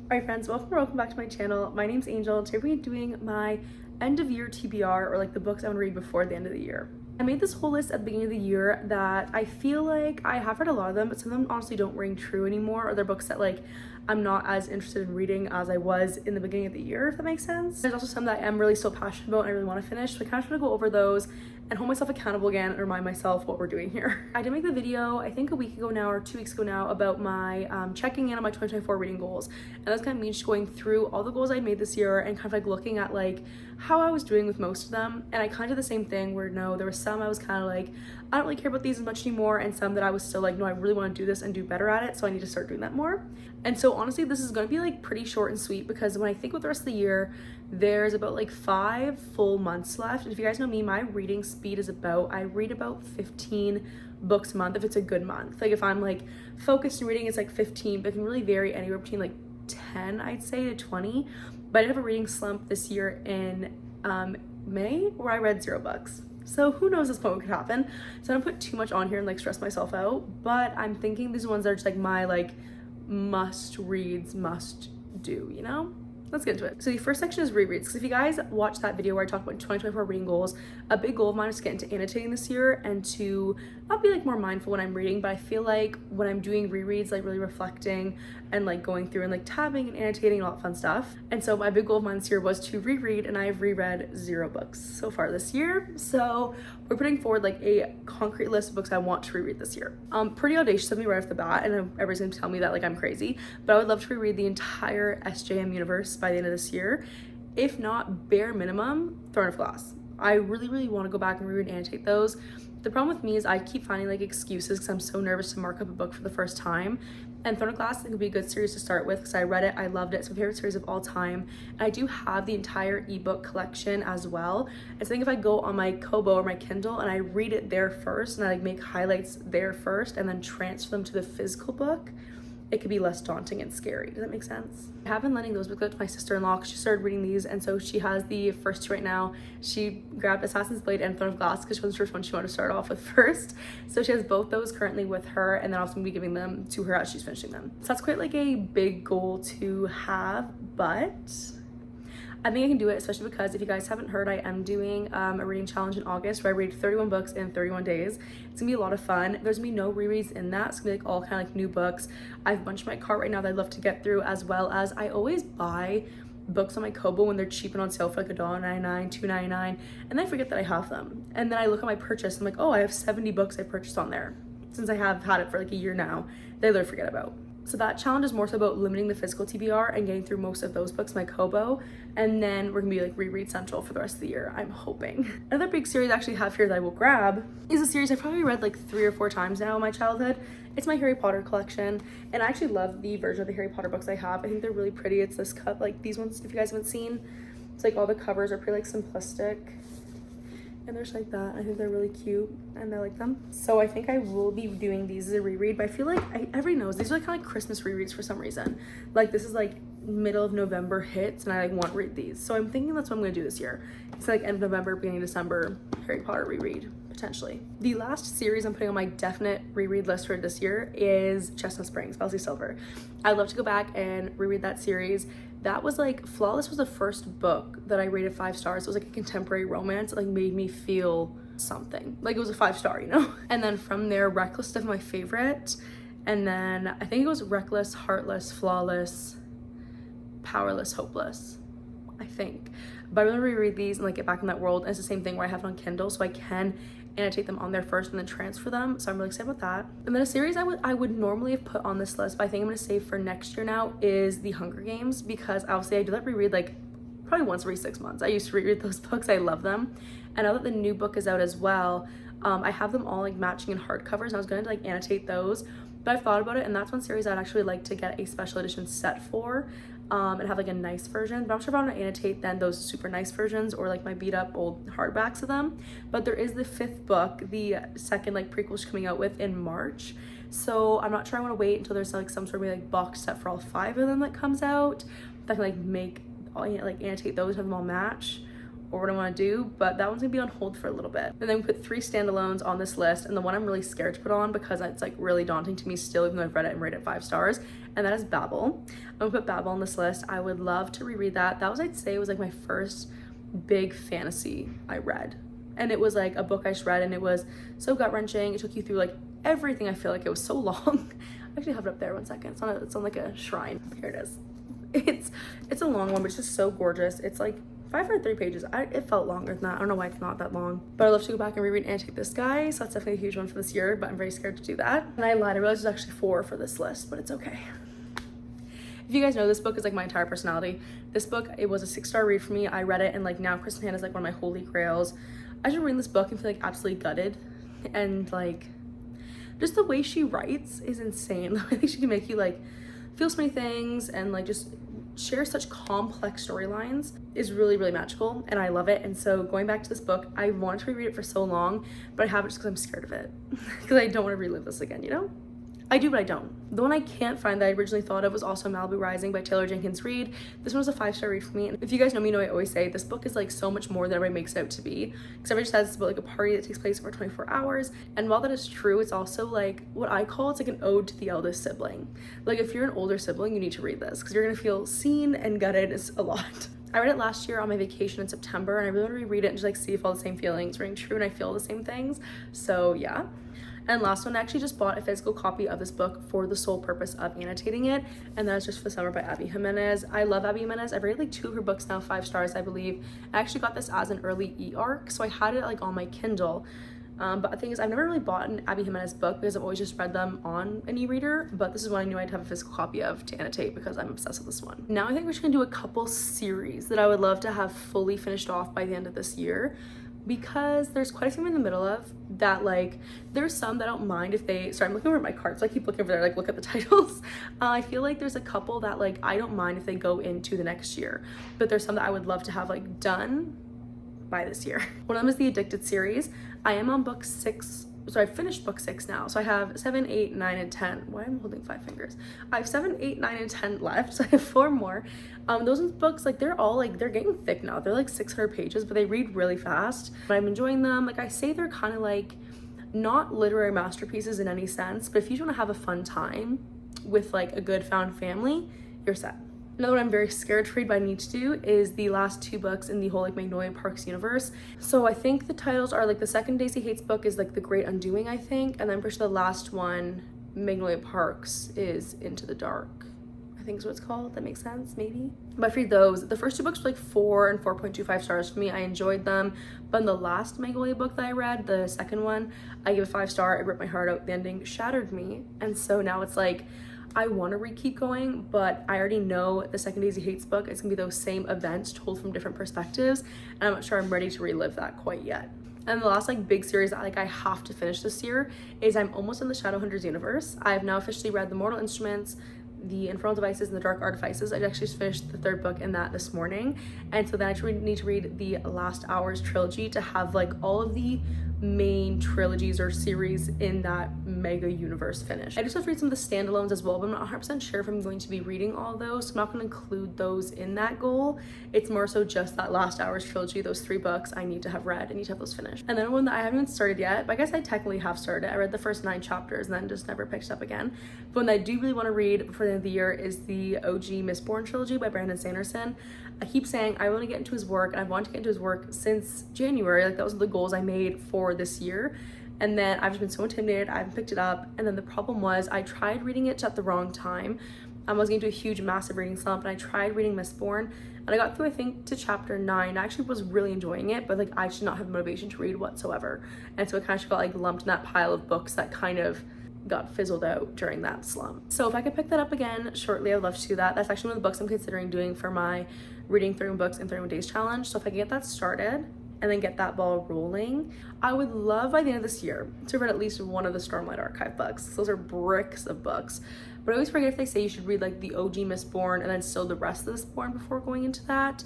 Alright friends, welcome back to my channel. My name's Angel. Today we're doing my end of year TBR, or like the books I want to read before the end of the year. I made this whole list at the beginning of the year that I feel like I have read a lot of them, but some of them honestly don't ring true anymore, or they're books that like I'm not as interested in reading as I was in the beginning of the year, if that makes sense. There's also some that I am really still passionate about and I really want to finish, so I kind of want to go over those and hold myself accountable again and remind myself what we're doing here. I did make the video, I think a week ago now or 2 weeks ago now, about my checking in on my 2024 reading goals. And that's kind of me just going through all the goals I made this year and kind of like looking at like how I was doing with most of them. And I kind of did the same thing where no, there was some I was kind of like, I don't really care about these as much anymore, and some that I was still like, no, I really want to do this and do better at it, so I need to start doing that more. And so honestly, this is going to be like pretty short and sweet, because when I think with the rest of the year, there's about like 5 full months left. And if you guys know me, my reading speed is I read about 15 books a month if it's a good month. Like if I'm like focused in reading, it's like 15, but it can really vary anywhere between like 10, I'd say, to 20. But I did have a reading slump this year in May where I read 0 books. So who knows this point what could happen. So I don't put too much on here and like stress myself out, but I'm thinking these ones are just like my like must reads, must do, you know? Let's get into it. So the first section is rereads, because if you guys watched that video where I talked about 2024 reading goals, a big goal of mine is to get into annotating this year and to not be like more mindful when I'm reading, but I feel like when I'm doing rereads, like really reflecting and like going through and like tabbing and annotating and all that fun stuff. And so my big goal of mine this year was to reread, and I've reread 0 books so far this year. So we're putting forward like a concrete list of books I want to reread this year. Pretty audacious of me right off the bat, and everybody's gonna tell me that like I'm crazy, but I would love to reread the entire SJM universe by the end of this year. If not, bare minimum, Throne of Glass. I really want to go back and reread and annotate those. The problem with me is I keep finding like excuses because I'm so nervous to mark up a book for the first time. And Throne of Glass I think would be a good series to start with because I read it, I loved it. It's my favorite series of all time. And I do have the entire ebook collection as well. And so I think if I go on my Kobo or my Kindle and I read it there first and I like make highlights there first and then transfer them to the physical book, it could be less daunting and scary. Does that make sense? I have been lending those books out to my sister-in-law because she started reading these, and so she has the first 2 right now. She grabbed Assassin's Blade and Throne of Glass because she wasn't sure which one she wanted to start off with first. So she has both those currently with her, and then I'm also gonna be giving them to her as she's finishing them. So that's quite like a big goal to have, but I think I can do it, especially because if you guys haven't heard, I am doing a reading challenge in August where I read 31 books in 31 days. It's gonna be a lot of fun. There's gonna be no rereads in that. It's gonna be like all kind of like new books. I have a bunch in my cart right now that I'd love to get through, as well as I always buy books on my Kobo when they're cheap and on sale for like $1.99, $2.99, and then I forget that I have them. And then I look at my purchase, I'm like, oh, I have 70 books I purchased on there. Since I have had it for like a year now, that I literally forget about. So that challenge is more so about limiting the physical TBR and getting through most of those books in my Kobo, and then we're gonna be like reread central for the rest of the year, I'm hoping. Another big series I actually have here that I will grab is a series I've probably read like 3 or 4 times now in my childhood. It's my Harry Potter collection, and I actually love the version of the Harry Potter books I have. I think they're really pretty. It's this cut, like these ones, if you guys haven't seen. It's like all the covers are pretty like simplistic. And there's like that. I think they're really cute and I like them. So I think I will be doing these as a reread, but I feel like everybody knows these are like kind of like Christmas rereads for some reason. Like this is like middle of November hits and I like want to read these. So I'm thinking that's what I'm gonna do this year. It's like end of November, beginning of December, Harry Potter reread, potentially. The last series I'm putting on my definite reread list for this year is Chestnut Springs, Belsie Silver. I'd love to go back and reread that series. That was like, Flawless was the first book that I rated 5 stars. It was like a contemporary romance. It like made me feel something. Like it was a 5-star, you know? And then from there, Reckless is definitely my favorite. And then I think it was Reckless, Heartless, Flawless, Powerless, Hopeless, I think. But I'm gonna reread these and like get back in that world. And it's the same thing where I have it on Kindle, so I can annotate them on there first and then transfer them. So I'm really excited about that. And then a series I would normally have put on this list, but I think I'm gonna save for next year now, is The Hunger Games, because obviously I do that reread like probably once every 6 months. I used to reread those books. I love them. And now that the new book is out as well, I have them all like matching in hardcovers, and I was gonna like annotate those, but I've thought about it, and that's one series I'd actually like to get a special edition set for. And have like a nice version, but I'm sure if I want to annotate then those super nice versions or like my beat up old hardbacks of them. But there is the 5th book, the second like prequel she's coming out with in March, so I'm not sure I want to wait until there's like some sort of like box set for all 5 of them that comes out that I can like make all like annotate those, have them all match, or what I want to do, but that one's gonna be on hold for a little bit. And then we put 3 standalones on this list, and the one I'm really scared to put on because it's like really daunting to me still, even though I've read it and rated it 5 stars, and that is Babel. I'm gonna put Babel on this list. I would love to reread that. That was, I'd say, was like my first big fantasy I read, and it was like a book I just read, and it was so gut-wrenching. It took you through like everything. I feel like it was so long. I actually have it up there, one second. It's on like a shrine. Here it is. It's a long one, but it's just so gorgeous. It's like 503 pages. It felt longer than that. I don't know why it's not that long, but I'd love to go back and reread and annotate this guy, so that's definitely a huge one for this year, but I'm very scared to do that. And I lied, I realized there's actually 4 for this list, but it's okay. If you guys know, this book is like my entire personality. This book, it was a 6-star read for me. I read it, and like now Kristen Hanna is like one of my holy grails. I should read this book and feel like absolutely gutted, and like just the way she writes is insane. I think she can make you like feel so many things and like just share such complex storylines is really, really magical, and I love it. And so going back to this book, I wanted to reread it for so long, but I haven't just because I'm scared of it because I don't want to relive this again, you know? I do, but I don't. The one I can't find that I originally thought of was also Malibu Rising by Taylor Jenkins Reid. This one was a 5-star read for me. And if you guys know me, I always say this book is like so much more than everybody makes it out to be. Because everybody says it's about like a party that takes place over 24 hours. And while that is true, it's also like what I call, it's like an ode to the eldest sibling. Like if you're an older sibling, you need to read this because you're gonna feel seen and gutted. It's a lot. I read it last year on my vacation in September, and I really want to reread it and just like see if all the same feelings ring true and I feel the same things. So yeah. And last one, I actually just bought a physical copy of this book for the sole purpose of annotating it, and that's just for the Summer by Abby Jimenez. I love Abby Jimenez. I've read like 2 of her books now, 5 stars, I believe. I actually got this as an early e-arc, so I had it like on my Kindle. But the thing is, I've never really bought an Abby Jimenez book because I've always just read them on an e-reader, but this is one I knew I'd have a physical copy of to annotate because I'm obsessed with this one. Now I think we're just gonna do a couple series that I would love to have fully finished off by the end of this year, because there's quite a few in the middle of that, like there's some that I don't mind if they, sorry, I'm looking over at my cards, so I keep looking over there, like look at the titles. I feel like there's a couple that like I don't mind if they go into the next year, but there's some that I would love to have like done by this year. One of them is the Addicted series. I am on book 6, so I finished book 6 now, so I have 7, 8, 9, and 10. Why am I holding 5 fingers? I have 7, 8, 9, and 10 left, so I have 4 more. Those books, like they're all like, they're getting thick now. They're like 600 pages, but they read really fast. But I'm enjoying them. Like I say, they're kind of like not literary masterpieces in any sense, but if you want to have a fun time with like a good found family, you're set. Another one I'm very scared to read but I need to do is the last 2 books in the whole like Magnolia Parks universe. So I think the titles are like the second Daisy Hates book is like The Great Undoing, I think, and then I'm pretty sure the last one, Magnolia Parks, is Into the Dark, I think is what it's called. That makes sense, maybe. But I read those. The first 2 books were like 4 and 4.25 stars for me. I enjoyed them, but in the last Magnolia book that I read, the second one, I gave a 5-star. It ripped my heart out. The ending shattered me, and so now it's like I want to keep going, but I already know the second Daisy Hates book, it's gonna be those same events told from different perspectives, and I'm not sure I'm ready to relive that quite yet. And the last like big series that like I have to finish this year is I'm almost in the Shadowhunters universe. I have now officially read The Mortal Instruments, The Infernal Devices, and The Dark Artifices. I actually just finished the 3rd book in that this morning, and so then I need to read the Last Hours trilogy to have like all of the main trilogies or series in that mega universe finished. I just have to read some of the standalones as well, but I'm not 100% sure if I'm going to be reading all those, so I'm not going to include those in that goal. It's more so just that Last Hours trilogy, those 3 books I need to have read. I need to have those finished. And then one that I haven't even started yet, but I guess I technically have started. I read the first 9 chapters and then just never picked it up again. But one that I do really want to read before the end of the year is the OG Mistborn trilogy by Brandon Sanderson. I keep saying I want to get into his work, and I've wanted to get into his work since January. Like that was the goals I made for this year, and then I've just been so intimidated. I haven't picked it up, and then the problem was I tried reading it at the wrong time. I was getting into a huge massive reading slump, and I tried reading Mistborn, and I got through I think to chapter 9. I actually was really enjoying it, but like I did not have motivation to read whatsoever, and so it kind of got like lumped in that pile of books that kind of got fizzled out during that slump. So if I could pick that up again shortly, I'd love to do that. That's actually one of the books I'm considering doing for my reading 31 books in 31 days challenge. So if I can get that started and then get that ball rolling, I would love by the end of this year to read at least one of the Stormlight Archive books. Those are bricks of books, but I always forget if they say you should read like the OG Mistborn and then still the rest of Mistborn before going into that,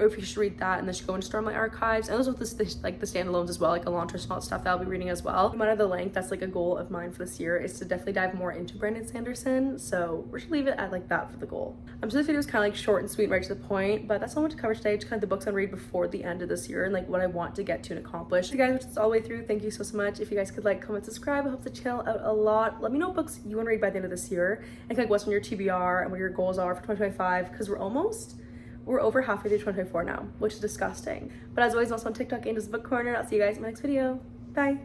or if you should read that and then should go and store my archives. And also with this like the standalones as well, like Elantris and all that stuff that I'll be reading as well. No matter the length, that's like a goal of mine for this year, is to definitely dive more into Brandon Sanderson. So we're just leave it at like that for the goal. So this video is kind of like short and sweet, right to the point, but that's all I want to cover today. Just kind of the books I'm reading before the end of this year and like what I want to get to and accomplish. So you guys, which is all the way through, thank you so much. If you guys could like, comment, subscribe, it helps the channel out a lot. Let me know what books you want to read by the end of this year and like what's on your TBR and what your goals are for 2025, because we're over halfway through 2024 now, which is disgusting. But as always, also on TikTok, Angel's Book Corner. I'll see you guys in my next video. Bye.